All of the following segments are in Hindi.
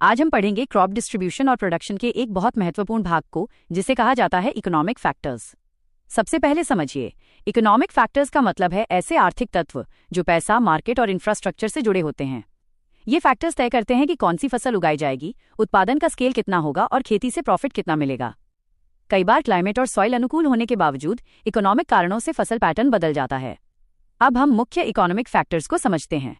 आज हम पढ़ेंगे क्रॉप डिस्ट्रीब्यूशन और प्रोडक्शन के एक बहुत महत्वपूर्ण भाग को, जिसे कहा जाता है इकोनॉमिक फैक्टर्स। सबसे पहले समझिए, इकोनॉमिक फैक्टर्स का मतलब है ऐसे आर्थिक तत्व जो पैसा, मार्केट और इंफ्रास्ट्रक्चर से जुड़े होते हैं। ये फैक्टर्स तय करते हैं कि कौन सी फसल उगाई जाएगी, उत्पादन का स्केल कितना होगा और खेती से प्रॉफिट कितना मिलेगा। कई बार क्लाइमेट और सॉइल अनुकूल होने के बावजूद इकोनॉमिक कारणों से फसल पैटर्न बदल जाता है। अब हम मुख्य इकोनॉमिक फैक्टर्स को समझते हैं।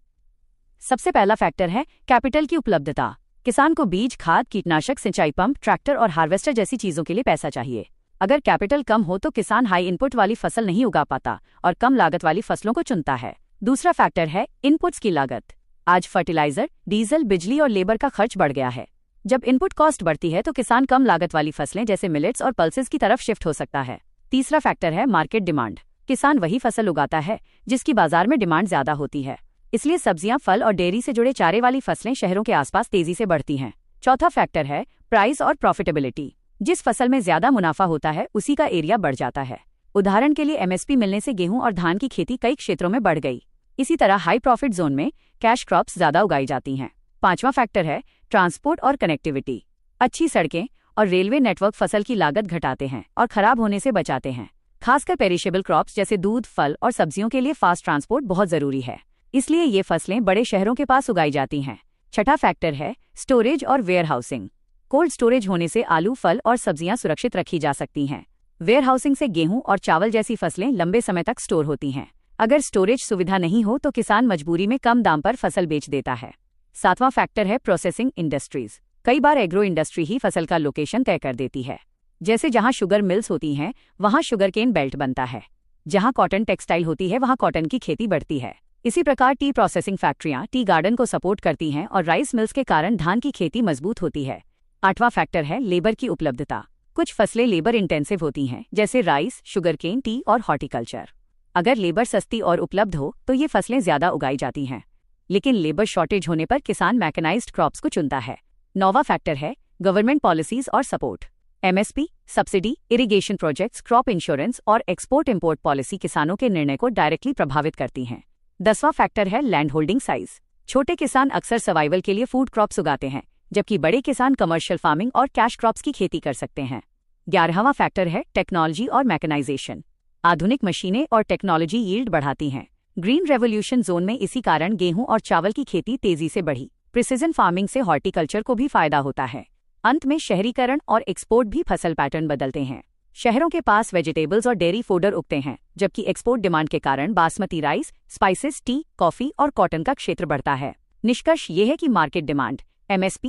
सबसे पहला फैक्टर है कैपिटल की उपलब्धता। किसान को बीज, खाद, कीटनाशक, सिंचाई पंप, ट्रैक्टर और हार्वेस्टर जैसी चीजों के लिए पैसा चाहिए। अगर कैपिटल कम हो तो किसान हाई इनपुट वाली फसल नहीं उगा पाता और कम लागत वाली फसलों को चुनता है। दूसरा फैक्टर है इनपुट्स की लागत। आज फर्टिलाइजर, डीजल, बिजली और लेबर का खर्च बढ़ गया है। जब इनपुट कॉस्ट बढ़ती है तो किसान कम लागत वाली फसलें जैसे मिलेट्स और पल्सेस की तरफ शिफ्ट हो सकता है। तीसरा फैक्टर है मार्केट डिमांड। किसान वही फसल उगाता है जिसकी बाजार में डिमांड ज्यादा होती है, इसलिए सब्जियां, फल और डेयरी से जुड़े चारे वाली फसलें शहरों के आसपास तेजी से बढ़ती हैं। चौथा फैक्टर है प्राइस और प्रॉफिटेबिलिटी। जिस फसल में ज्यादा मुनाफा होता है उसी का एरिया बढ़ जाता है। उदाहरण के लिए एमएसपी मिलने से गेहूं और धान की खेती कई क्षेत्रों में बढ़ गई। इसी तरह हाई प्रॉफिट जोन में कैश क्रॉप्स ज्यादा उगाई जाती हैं। पांचवा फैक्टर है ट्रांसपोर्ट और कनेक्टिविटी। अच्छी सड़कें और रेलवे नेटवर्क फसल की लागत घटाते हैं और खराब होने से बचाते हैं। खासकर पेरिशेबल क्रॉप्स जैसे दूध, फल और सब्जियों के लिए फास्ट ट्रांसपोर्ट बहुत जरूरी है, इसलिए ये फसलें बड़े शहरों के पास उगाई जाती हैं। छठा फैक्टर है स्टोरेज और वेयर हाउसिंग। कोल्ड स्टोरेज होने से आलू, फल और सब्जियां सुरक्षित रखी जा सकती हैं। वेयर हाउसिंग से गेहूं और चावल जैसी फसलें लंबे समय तक स्टोर होती हैं। अगर स्टोरेज सुविधा नहीं हो तो किसान मजबूरी में कम दाम पर फसल बेच देता है। सातवां फैक्टर है प्रोसेसिंग इंडस्ट्रीज। कई बार एग्रो इंडस्ट्री ही फसल का लोकेशन तय कर देती है। जैसे जहां शुगर मिल्स होती हैं वहां शुगर केन बेल्ट बनता है, जहां कॉटन टेक्सटाइल होती है वहां कॉटन की खेती बढ़ती है। इसी प्रकार टी प्रोसेसिंग फैक्ट्रियां टी गार्डन को सपोर्ट करती हैं और राइस मिल्स के कारण धान की खेती मजबूत होती है। आठवां फैक्टर है लेबर की उपलब्धता। कुछ फसलें लेबर इंटेंसिव होती हैं जैसे राइस, शुगरकेन, टी और हॉर्टिकल्चर। अगर लेबर सस्ती और उपलब्ध हो तो ये फसलें ज्यादा उगाई जाती हैं, लेकिन लेबर शॉर्टेज होने पर किसान मैकेनाइज्ड क्रॉप्स को चुनता है। नौवां फैक्टर है गवर्नमेंट पॉलिसीज और support. MSP, subsidy, irrigation projects, crop insurance और एक्सपोर्ट इंपोर्ट पॉलिसी किसानों के निर्णय को डायरेक्टली प्रभावित करती हैं। 10वां फैक्टर है लैंड होल्डिंग साइज। छोटे किसान अक्सर सर्वाइवल के लिए फूड क्रॉप्स उगाते हैं, जबकि बड़े किसान कमर्शियल फार्मिंग और कैश क्रॉप्स की खेती कर सकते हैं। 11वां फैक्टर है टेक्नोलॉजी और मैकेनाइजेशन। आधुनिक मशीनें और टेक्नोलॉजी यील्ड बढ़ाती हैं। ग्रीन रेवोल्यूशन जोन में इसी कारण गेहूं और चावल की खेती तेजी से बढ़ी। प्रिसिजन फार्मिंग से हॉर्टिकल्चर को भी फायदा होता है। अंत में शहरीकरण और एक्सपोर्ट भी फसल पैटर्न बदलते हैं। शहरों के पास वेजिटेबल्स और डेयरी फोडर उगते हैं, जबकि एक्सपोर्ट डिमांड के कारण basmati rice, spices, T, coffee और कॉटन का क्षेत्र बढ़ता है। निष्कर्ष ये है कि मार्केट डिमांड, एमएसपी,